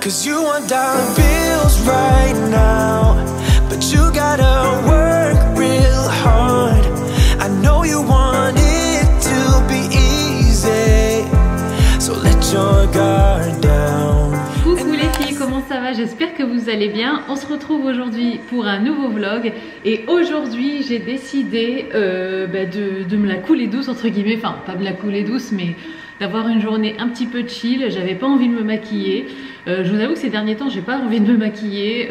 'Cause you want dollar bills right now, but you gotta work real hard. I know you want it to be easy, so let your guard down. Coucou les filles, comment ça va? J'espère que vous allez bien. On se retrouve aujourd'hui pour un nouveau vlog. Et aujourd'hui j'ai décidé de me la couler douce entre guillemets. Enfin pas me la couler douce mais d'avoir une journée un petit peu chill. J'avais pas envie de me maquiller. Je vous avoue que ces derniers temps j'ai pas envie de me maquiller.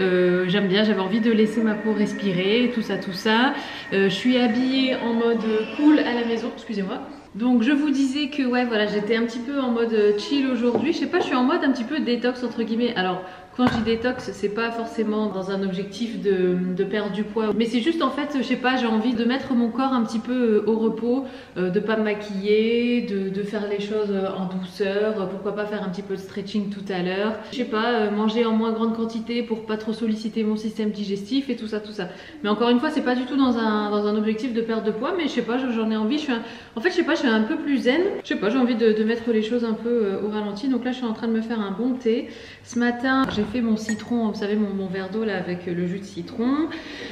J'aime bien, j'avais envie de laisser ma peau respirer, tout ça. Je suis habillée en mode cool à la maison, excusez-moi. Donc je vous disais que ouais voilà, j'étais un petit peu en mode chill aujourd'hui. Je sais pas, je suis en mode un petit peu détox entre guillemets. Alors quand je dis détox, c'est pas forcément dans un objectif de perdre du poids, mais c'est juste en fait, je sais pas, j'ai envie de mettre mon corps un petit peu au repos, de pas me maquiller, de faire les choses en douceur, pourquoi pas faire un petit peu de stretching tout à l'heure, je sais pas, manger en moins grande quantité pour pas trop solliciter mon système digestif et tout ça. Mais encore une fois, c'est pas du tout dans un objectif de perte de poids, mais je sais pas, j'en ai envie, en fait je sais pas, je suis un peu plus zen, je sais pas, j'ai envie de mettre les choses un peu au ralenti. Donc là je suis en train de me faire un bon thé. Ce matin j'ai fait mon citron, vous savez mon verre d'eau là avec le jus de citron.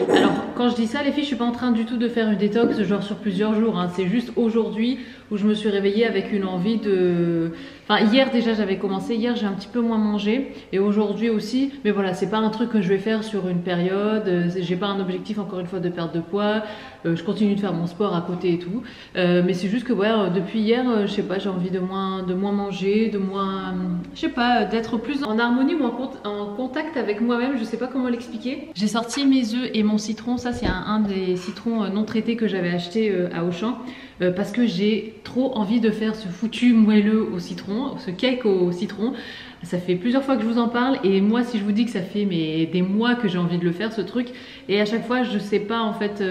Alors quand je dis ça les filles, je suis pas en train du tout de faire une détox genre sur plusieurs jours, hein. C'est juste aujourd'hui où je me suis réveillée avec une envie de... Enfin hier déjà j'avais commencé, hier j'ai un petit peu moins mangé et aujourd'hui aussi, mais voilà, c'est pas un truc que je vais faire sur une période, j'ai pas un objectif encore une fois de perte de poids, je continue de faire mon sport à côté et tout, mais c'est juste que ouais, depuis hier, je sais pas, j'ai envie de moins manger, de moins, je sais pas, d'être plus en harmonie ou en contact avec moi-même, je sais pas comment l'expliquer. J'ai sorti mes œufs et mon citron, ça c'est un des citrons non traités que j'avais acheté à Auchan. Parce que j'ai trop envie de faire ce foutu moelleux au citron, ce cake au citron. Ça fait plusieurs fois que je vous en parle et moi si je vous dis que ça fait des mois que j'ai envie de le faire ce truc, et à chaque fois je sais pas en fait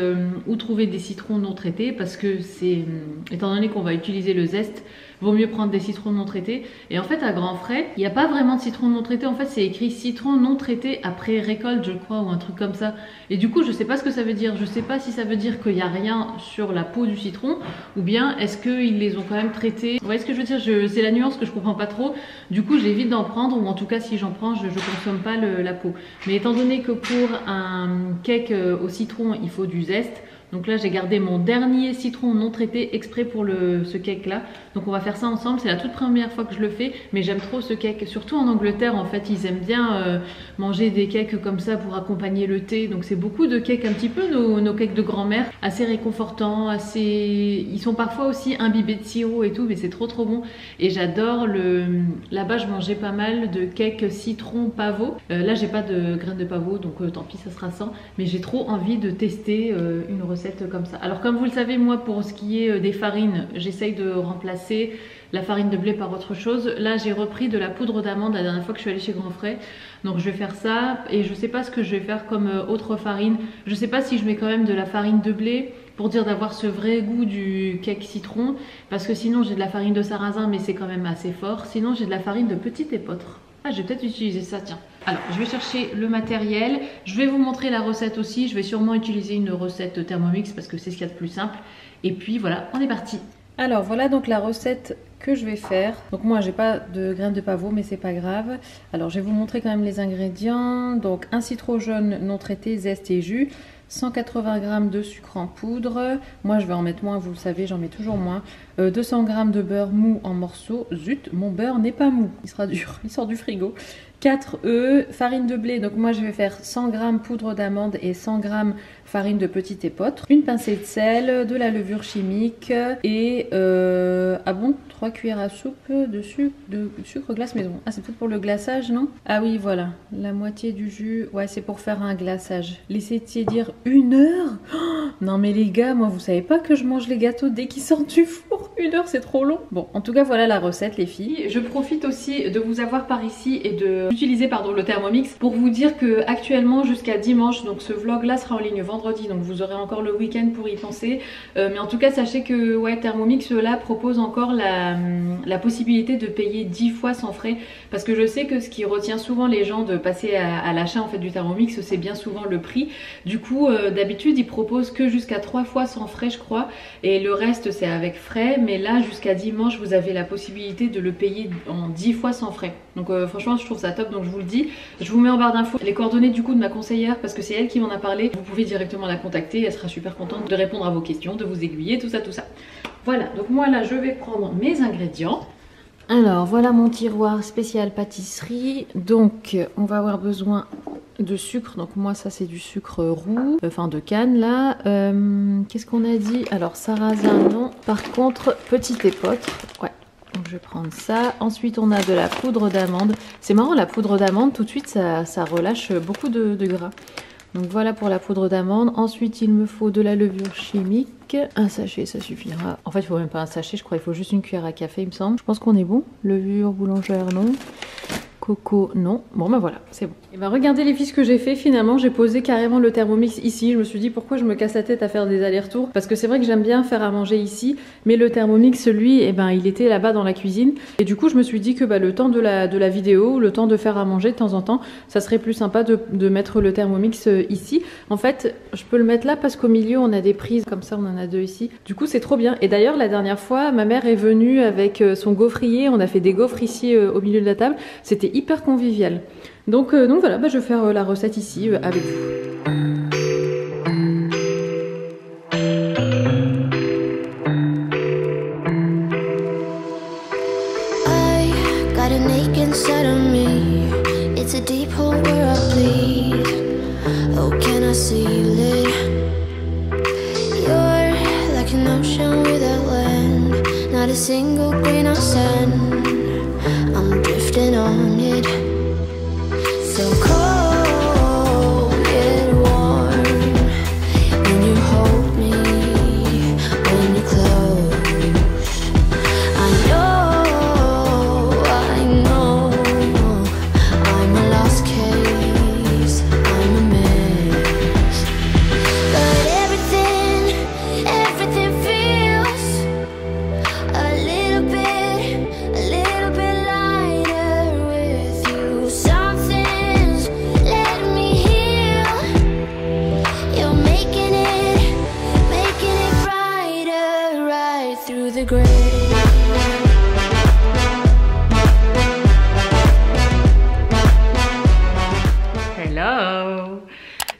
où trouver des citrons non traités, parce que c'est, étant donné qu'on va utiliser le zeste, vaut mieux prendre des citrons non traités. Et en fait à grands frais, il n'y a pas vraiment de citron non traité, en fait c'est écrit citron non traité après récolte je crois, ou un truc comme ça. Et du coup je sais pas ce que ça veut dire, je sais pas si ça veut dire qu'il n'y a rien sur la peau du citron, ou bien est-ce qu'ils les ont quand même traités. Vous voyez ce que je veux dire, c'est la nuance que je comprends pas trop. Du coup j'évite d'en prendre, ou en tout cas si j'en prends je consomme pas la peau. Mais étant donné que pour un cake au citron il faut du zeste, donc là j'ai gardé mon dernier citron non traité exprès pour ce cake là. Donc on va faire ça ensemble, c'est la toute première fois que je le fais, mais j'aime trop ce cake, surtout en Angleterre en fait, ils aiment bien manger des cakes comme ça pour accompagner le thé. Donc c'est beaucoup de cakes, un petit peu nos cakes de grand-mère, assez réconfortants, ils sont parfois aussi imbibés de sirop et tout, mais c'est trop bon. Et j'adore là-bas je mangeais pas mal de cake citron pavot. Là j'ai pas de graines de pavot, donc tant pis ça sera sans, mais j'ai trop envie de tester une recette comme ça. Alors comme vous le savez, moi pour ce qui est des farines, j'essaye de remplacer la farine de blé par autre chose. Là j'ai repris de la poudre d'amande la dernière fois que je suis allée chez Grand Frais, donc je vais faire ça. Et je sais pas ce que je vais faire comme autre farine, je sais pas si je mets quand même de la farine de blé pour dire d'avoir ce vrai goût du cake citron, parce que sinon j'ai de la farine de sarrasin mais c'est quand même assez fort. Sinon j'ai de la farine de petit épeautre. Ah, je vais peut-être utiliser ça, tiens. Alors, je vais chercher le matériel. Je vais vous montrer la recette aussi. Je vais sûrement utiliser une recette Thermomix parce que c'est ce qu'il y a de plus simple. Et puis voilà, on est parti. Alors, voilà donc la recette que je vais faire. Donc moi, j'ai pas de graines de pavot, mais c'est pas grave. Alors, je vais vous montrer quand même les ingrédients. Donc, un citron jaune non traité, zeste et jus. 180 g de sucre en poudre, moi je vais en mettre moins, vous le savez, j'en mets toujours moins. 200 g de beurre mou en morceaux, zut, mon beurre n'est pas mou, il sera dur, il sort du frigo. 4 œufs, farine de blé, donc moi je vais faire 100 g poudre d'amande et 100 g farine de petit épeautre, une pincée de sel, de la levure chimique et ah bon, 3 cuillères à soupe de sucre glace maison. Ah, c'est peut-être pour le glaçage, non? Ah oui, voilà, la moitié du jus, ouais, c'est pour faire un glaçage. Laissez tiédir 1 heure. Oh, non mais les gars, moi vous savez pas que je mange les gâteaux dès qu'ils sortent du four. 1 heure, c'est trop long. Bon, en tout cas voilà la recette les filles. Je profite aussi de vous avoir par ici et d'utiliser le Thermomix pour vous dire que actuellement jusqu'à dimanche, donc ce vlog là sera en ligne vendredi, donc vous aurez encore le week-end pour y penser. Mais en tout cas sachez que ouais, Thermomix là propose encore la possibilité de payer 10 fois sans frais, parce que je sais que ce qui retient souvent les gens de passer à l'achat en fait du Thermomix, c'est bien souvent le prix. Du coup d'habitude ils proposent que jusqu'à 3 fois sans frais je crois, et le reste c'est avec frais. mais là jusqu'à dimanche vous avez la possibilité de le payer en 10 fois sans frais. Donc franchement je trouve ça top, donc je vous le dis. Je vous mets en barre d'infos les coordonnées du coup de ma conseillère parce que c'est elle qui m'en a parlé. Vous pouvez directement la contacter, elle sera super contente de répondre à vos questions, de vous aiguiller, tout ça tout ça. Voilà, donc moi là je vais prendre mes ingrédients. Alors voilà mon tiroir spécial pâtisserie. Donc on va avoir besoin de sucre, donc moi ça c'est du sucre roux, enfin de canne là. Qu'est-ce qu'on a dit? Alors sarrasin non, par contre petite époque, ouais. Donc je vais prendre ça. Ensuite on a de la poudre d'amande. C'est marrant, la poudre d'amande tout de suite ça relâche beaucoup de gras. Donc voilà pour la poudre d'amande. Ensuite il me faut de la levure chimique. Un sachet ça suffira. En fait il faut même pas un sachet, je crois il faut juste une cuillère à café il me semble. Je pense qu'on est bon. Levure boulangère non. Coco, non. Bon ben voilà, c'est bon. Et ben regardez les filles ce que j'ai fait finalement, j'ai posé carrément le Thermomix ici. Je me suis dit pourquoi je me casse la tête à faire des allers-retours, parce que c'est vrai que j'aime bien faire à manger ici, mais le Thermomix lui, eh ben il était là-bas dans la cuisine. Et du coup je me suis dit que bah, le temps de la vidéo, le temps de faire à manger de temps en temps, ça serait plus sympa de mettre le Thermomix ici. En fait je peux le mettre là parce qu'au milieu on a des prises, comme ça on en a deux ici. Du coup c'est trop bien. Et d'ailleurs la dernière fois ma mère est venue avec son gaufrier, on a fait des gaufres ici au milieu de la table, c'était hyper convivial. Donc voilà, bah, je vais faire la recette ici avec vous.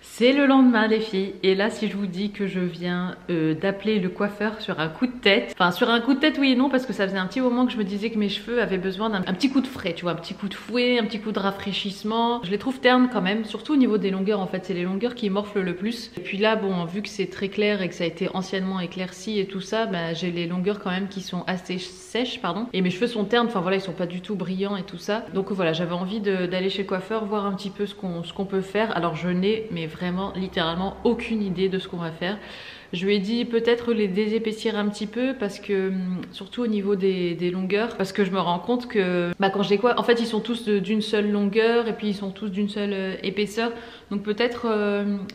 C'est le lendemain les filles et là si je vous dis que je viens d'appeler le coiffeur sur un coup de tête, enfin sur un coup de tête oui et non parce que ça faisait un petit moment que je me disais que mes cheveux avaient besoin d'un petit coup de frais, tu vois, un petit coup de fouet, un petit coup de rafraîchissement. Je les trouve ternes quand même, surtout au niveau des longueurs en fait, c'est les longueurs qui morflent le plus. Et puis là bon, vu que c'est très clair et que ça a été anciennement éclairci et tout ça, bah, j'ai les longueurs quand même qui sont assez sèches pardon. Et mes cheveux sont ternes, enfin voilà ils sont pas du tout brillants et tout ça. Donc voilà j'avais envie d'aller chez le coiffeur voir un petit peu ce qu'on peut faire. Alors je n'ai mais vraiment littéralement aucune idée de ce qu'on va faire. Je lui ai dit peut-être les désépaissir un petit peu parce que surtout au niveau des longueurs, parce que je me rends compte que bah, quand je les coiffe, en fait ils sont tous d'une seule longueur et puis ils sont tous d'une seule épaisseur, donc peut-être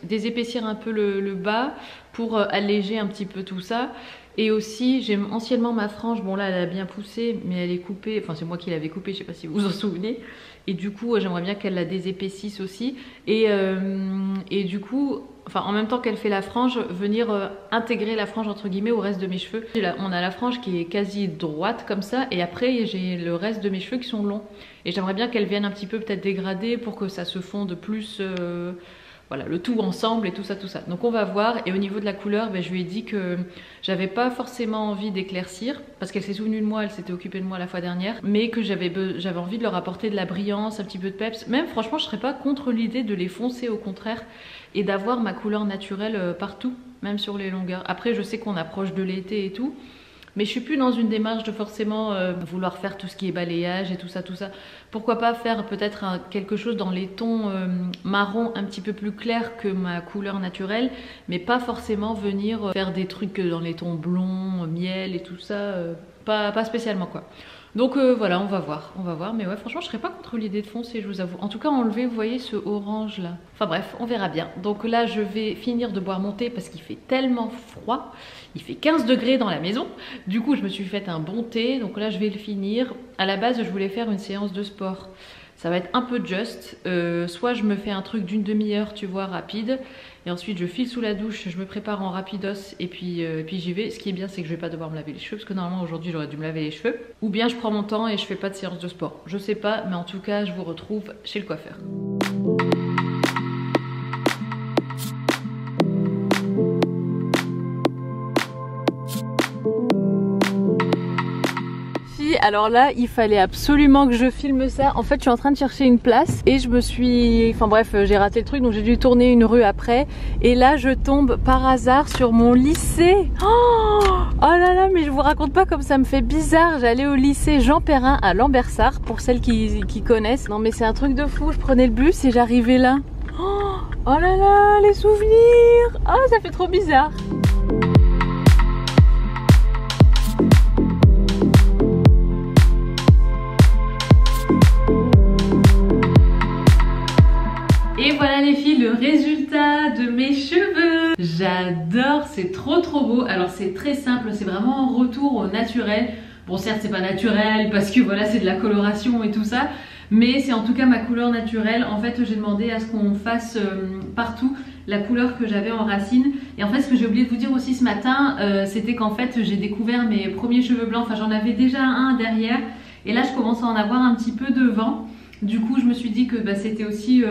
désépaissir un peu le bas pour alléger un petit peu tout ça. Et aussi j'aime anciennement ma frange, bon là elle a bien poussé mais elle est coupée, enfin c'est moi qui l'avais coupée, je sais pas si vous vous en souvenez. Et du coup j'aimerais bien qu'elle la désépaississe aussi. Et du coup, enfin en même temps qu'elle fait la frange, venir intégrer la frange entre guillemets au reste de mes cheveux. On a la frange qui est quasi droite comme ça et après j'ai le reste de mes cheveux qui sont longs. Et j'aimerais bien qu'elle vienne un petit peu peut-être dégrader pour que ça se fonde plus... voilà, le tout ensemble et tout ça, tout ça. Donc on va voir. Et au niveau de la couleur, ben, je lui ai dit que j'avais pas forcément envie d'éclaircir parce qu'elle s'est souvenue de moi, elle s'était occupée de moi la fois dernière, mais que j'avais envie de leur apporter de la brillance, un petit peu de peps. Même franchement, je serais pas contre l'idée de les foncer au contraire et d'avoir ma couleur naturelle partout, même sur les longueurs. Après, je sais qu'on approche de l'été et tout. Mais je suis plus dans une démarche de forcément vouloir faire tout ce qui est balayage et tout ça, tout ça. Pourquoi pas faire peut-être quelque chose dans les tons marron un petit peu plus clairs que ma couleur naturelle, mais pas forcément venir faire des trucs dans les tons blonds, miel et tout ça, pas spécialement quoi. Donc voilà, on va voir, mais ouais franchement je serais pas contre l'idée de foncer, je vous avoue. En tout cas enlever, vous voyez ce orange là. Enfin bref, on verra bien. Donc là je vais finir de boire mon thé parce qu'il fait tellement froid. Il fait 15 degrés dans la maison. Du coup je me suis fait un bon thé, donc là je vais le finir. À la base je voulais faire une séance de sport. ça va être un peu juste. Soit je me fais un truc d'une demi-heure, tu vois, rapide, et ensuite je file sous la douche, je me prépare en rapidos et puis j'y vais. Ce qui est bien, c'est que je vais pas devoir me laver les cheveux parce que normalement aujourd'hui j'aurais dû me laver les cheveux. Ou bien je prends mon temps et je fais pas de séance de sport. Je sais pas, mais en tout cas je vous retrouve chez le coiffeur. Alors là, il fallait absolument que je filme ça. En fait, je suis en train de chercher une place et je me suis... Enfin bref, j'ai raté le truc, donc j'ai dû tourner une rue après. Et là, je tombe par hasard sur mon lycée. Oh là là, mais je vous raconte pas comme ça me fait bizarre. J'allais au lycée Jean Perrin à Lambersart, pour celles qui connaissent. Non mais c'est un truc de fou, je prenais le bus et j'arrivais là. Oh là là, les souvenirs. Oh, ça fait trop bizarre. Et voilà les filles, le résultat de mes cheveux. J'adore, c'est trop beau. Alors c'est très simple, c'est vraiment un retour au naturel. Bon certes c'est pas naturel parce que voilà c'est de la coloration et tout ça, mais c'est en tout cas ma couleur naturelle. En fait j'ai demandé à ce qu'on fasse partout la couleur que j'avais en racine. Et en fait ce que j'ai oublié de vous dire aussi ce matin, c'était qu'en fait j'ai découvert mes premiers cheveux blancs. Enfin j'en avais déjà un derrière et là je commence à en avoir un petit peu devant. Du coup je me suis dit que c'était aussi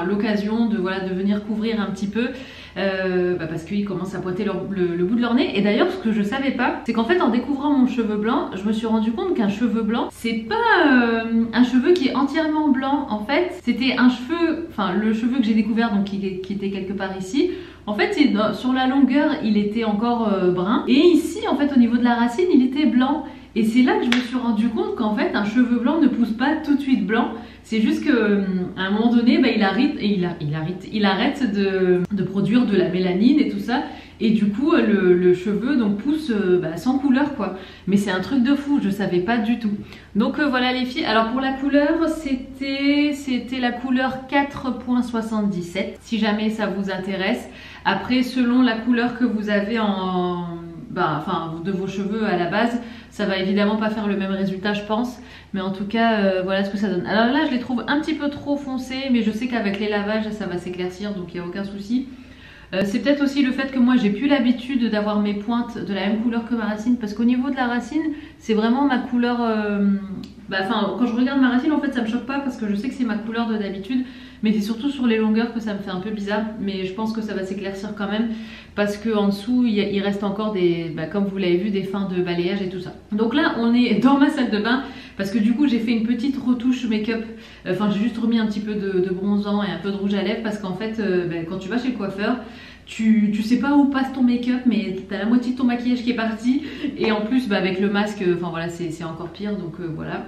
l'occasion de venir couvrir un petit peu parce qu'ils commencent à pointer le bout de leur nez. Et d'ailleurs ce que je savais pas, c'est qu'en fait en découvrant mon cheveu blanc, je me suis rendu compte qu'un cheveu blanc c'est pas un cheveu qui est entièrement blanc. En fait c'était un cheveu, le cheveu que j'ai découvert donc qui était quelque part ici. En fait sur la longueur il était encore brun et ici en fait au niveau de la racine il était blanc. Et c'est là que je me suis rendu compte qu'en fait un cheveu blanc ne pousse pas tout de suite blanc. C'est juste qu'à un moment donné il arrête de produire de la mélanine et tout ça. Et du coup le cheveu donc pousse sans couleur quoi. Mais c'est un truc de fou, je savais pas du tout. Donc voilà les filles, alors pour la couleur c'était la couleur 4.77 si jamais ça vous intéresse. Après selon la couleur que vous avez de vos cheveux à la base, ça va évidemment pas faire le même résultat je pense, mais en tout cas voilà ce que ça donne. Alors là je les trouve un petit peu trop foncés, mais je sais qu'avec les lavages ça va s'éclaircir, donc il n'y a aucun souci. C'est peut-être aussi le fait que moi j'ai plus l'habitude d'avoir mes pointes de la même couleur que ma racine, parce qu'au niveau de la racine c'est vraiment ma couleur, quand je regarde ma racine en fait ça me choque pas parce que je sais que c'est ma couleur de d'habitude, mais c'est surtout sur les longueurs que ça me fait un peu bizarre. Mais je pense que ça va s'éclaircir quand même parce qu'en dessous il reste encore des, comme vous l'avez vu, des fins de balayage et tout ça. Donc là on est dans ma salle de bain parce que du coup j'ai fait une petite retouche make-up. J'ai juste remis un petit peu de bronzant et un peu de rouge à lèvres parce qu'en fait quand tu vas chez le coiffeur, tu sais pas où passe ton make-up, mais t'as la moitié de ton maquillage qui est parti. Et en plus avec le masque, c'est encore pire, donc voilà.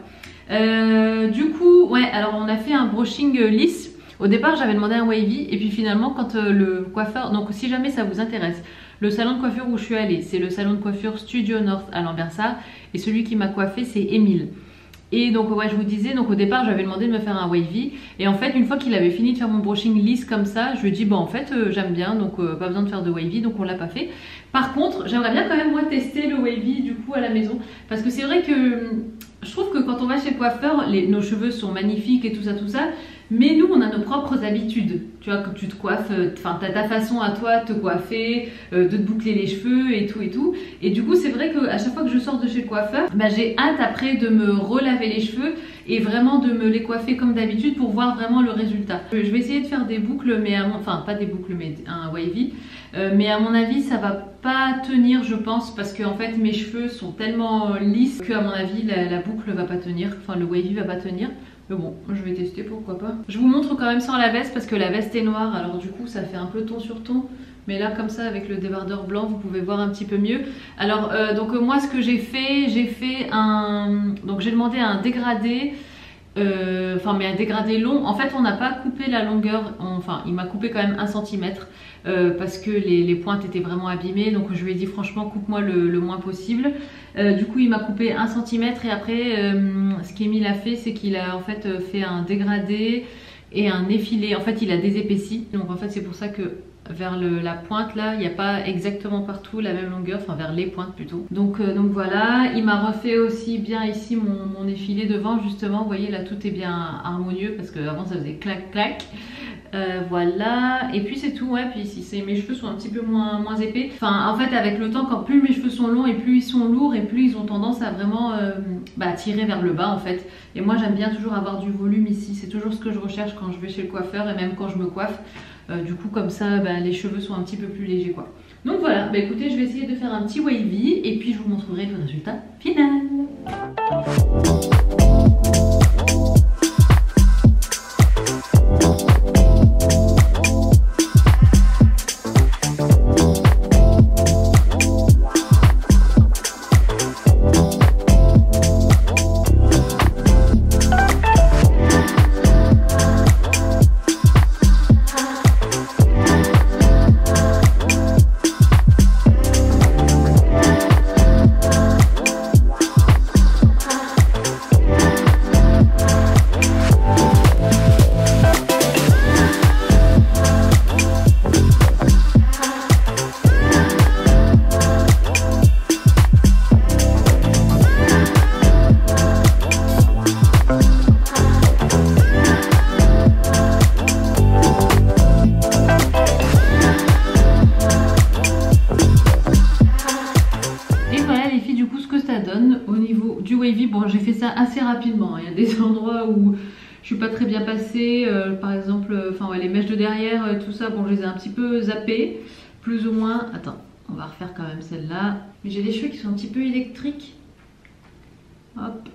Du coup ouais, alors on a fait un brushing lisse. Au départ j'avais demandé un wavy et puis finalement quand le coiffeur, donc si jamais ça vous intéresse, le salon de coiffure où je suis allée c'est le salon de coiffure Studio North à Lambersart et celui qui m'a coiffé c'est Émile. Et donc ouais je vous disais, donc au départ j'avais demandé de me faire un wavy et en fait une fois qu'il avait fini de faire mon brushing lisse comme ça, je lui ai dit en fait j'aime bien, donc pas besoin de faire de wavy, donc on l'a pas fait. Par contre j'aimerais bien quand même moi tester le wavy du coup à la maison, parce que c'est vrai que je trouve que quand on va chez le coiffeur, nos cheveux sont magnifiques et tout ça, mais nous on a nos propres habitudes. Tu vois, quand tu te coiffes, t'as ta façon à toi de te coiffer, de te boucler les cheveux et tout. Et du coup c'est vrai qu'à chaque fois que je sors de chez le coiffeur, j'ai hâte après de me relaver les cheveux et vraiment de me les coiffer comme d'habitude pour voir vraiment le résultat. Je vais essayer de faire des boucles, mais pas des boucles mais un wavy. Mais à mon avis ça va pas tenir je pense, parce que en fait mes cheveux sont tellement lisses que à mon avis la boucle va pas tenir, le wavy va pas tenir. Mais bon, je vais tester, pourquoi pas. Je vous montre quand même sans la veste parce que la veste est noire, alors du coup ça fait un peu ton sur ton. Mais là comme ça avec le débardeur blanc vous pouvez voir un petit peu mieux. Alors moi ce que j'ai fait donc j'ai demandé un dégradé. Mais un dégradé long. En fait on n'a pas coupé la longueur, il m'a coupé quand même 1 cm parce que les pointes étaient vraiment abîmées, donc je lui ai dit franchement coupe-moi le moins possible. Du coup il m'a coupé 1 cm et après ce qu'Emile a fait c'est qu'il a en fait fait un dégradé et un effilé. En fait il a désépaissi, donc en fait c'est pour ça que la pointe là, il n'y a pas exactement partout la même longueur, enfin vers les pointes plutôt. Donc voilà, il m'a refait aussi bien ici mon effilé devant justement, vous voyez là tout est bien harmonieux parce qu'avant ça faisait clac clac. Voilà, et puis c'est tout, ouais, puis ici mes cheveux sont un petit peu moins épais. Enfin en fait avec le temps, quand plus mes cheveux sont longs et plus ils sont lourds et plus ils ont tendance à vraiment tirer vers le bas en fait. Et moi j'aime bien toujours avoir du volume ici, c'est toujours ce que je recherche quand je vais chez le coiffeur et même quand je me coiffe. Du coup comme ça les cheveux sont un petit peu plus légers quoi. Donc voilà, écoutez, je vais essayer de faire un petit wavy et puis je vous montrerai le résultat final. Bon, j'ai fait ça assez rapidement. Il y a des endroits où je suis pas très bien passée, par exemple, les mèches de derrière, tout ça. Bon, je les ai un petit peu zappées, plus ou moins. Attends, on va refaire quand même celle-là. Mais j'ai des cheveux qui sont un petit peu électriques. Hop,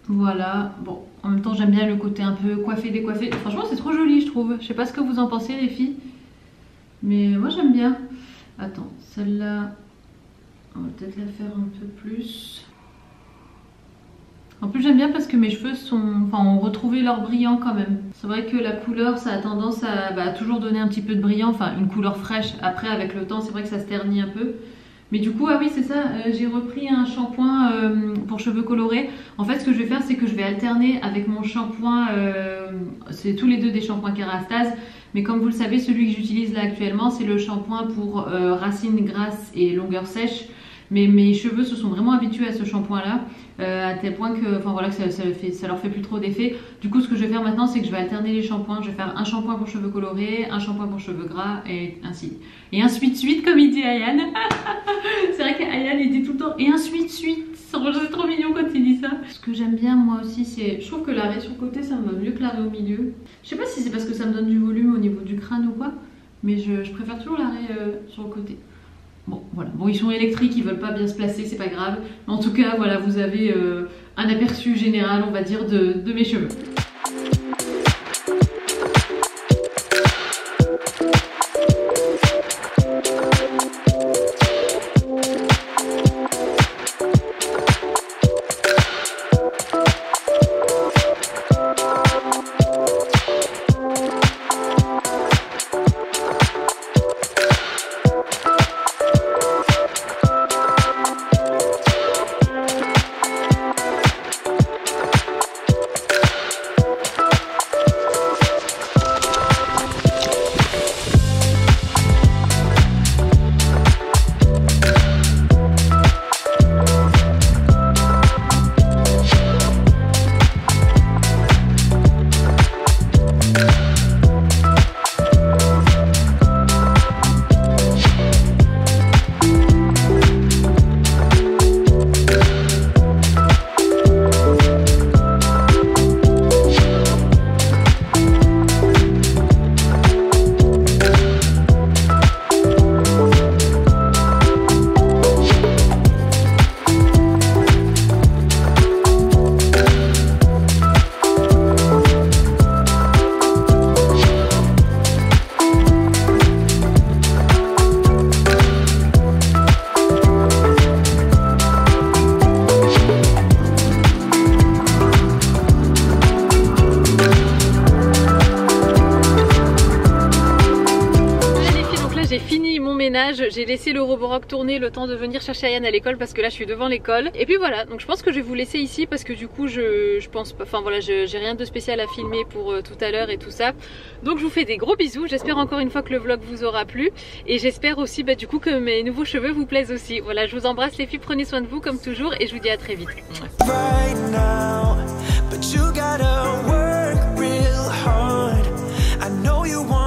voilà. Bon, en même temps, j'aime bien le côté un peu coiffé, décoiffé. Franchement, c'est trop joli, je trouve. Je sais pas ce que vous en pensez, les filles, mais moi, j'aime bien. Attends, celle-là, on va peut-être la faire un peu plus. En plus j'aime bien parce que mes cheveux ont retrouvé leur brillant quand même. C'est vrai que la couleur ça a tendance à toujours donner un petit peu de brillant, enfin une couleur fraîche. Après avec le temps c'est vrai que ça se ternit un peu. Mais du coup, ah oui c'est ça, j'ai repris un shampoing pour cheveux colorés. En fait ce que je vais faire c'est que je vais alterner avec mon shampoing, c'est tous les deux des shampoings Kérastase. Mais comme vous le savez, celui que j'utilise là actuellement c'est le shampoing pour racines grasses et longueur sèche. Mais mes cheveux se sont vraiment habitués à ce shampoing là, à tel point que, ça leur fait plus trop d'effet. Du coup ce que je vais faire maintenant c'est que je vais alterner les shampoings. Je vais faire un shampoing pour cheveux colorés, un shampoing pour cheveux gras et ainsi. Et un suite comme il dit Ayane. C'est vrai qu'Ayane il dit tout le temps et un suite. C'est trop mignon quand il dit ça. Ce que j'aime bien moi aussi c'est, je trouve que l'arrêt sur le côté ça me va mieux que l'arrêt au milieu. Je sais pas si c'est parce que ça me donne du volume au niveau du crâne ou quoi, mais je préfère toujours l'arrêt sur le côté. Bon voilà, bon ils sont électriques, ils veulent pas bien se placer, c'est pas grave. En tout cas voilà, vous avez un aperçu général on va dire de mes cheveux. ménage, j'ai laissé le Roborock tourner le temps de venir chercher Ayane à l'école parce que là je suis devant l'école. Et puis voilà, donc je pense que je vais vous laisser ici parce que du coup je pense pas, enfin voilà, j'ai rien de spécial à filmer pour tout à l'heure et tout ça. Donc je vous fais des gros bisous, j'espère encore une fois que le vlog vous aura plu et j'espère aussi du coup que mes nouveaux cheveux vous plaisent aussi. Voilà, je vous embrasse les filles, prenez soin de vous comme toujours et je vous dis à très vite. Right now, but you gotta work real hard. I know you want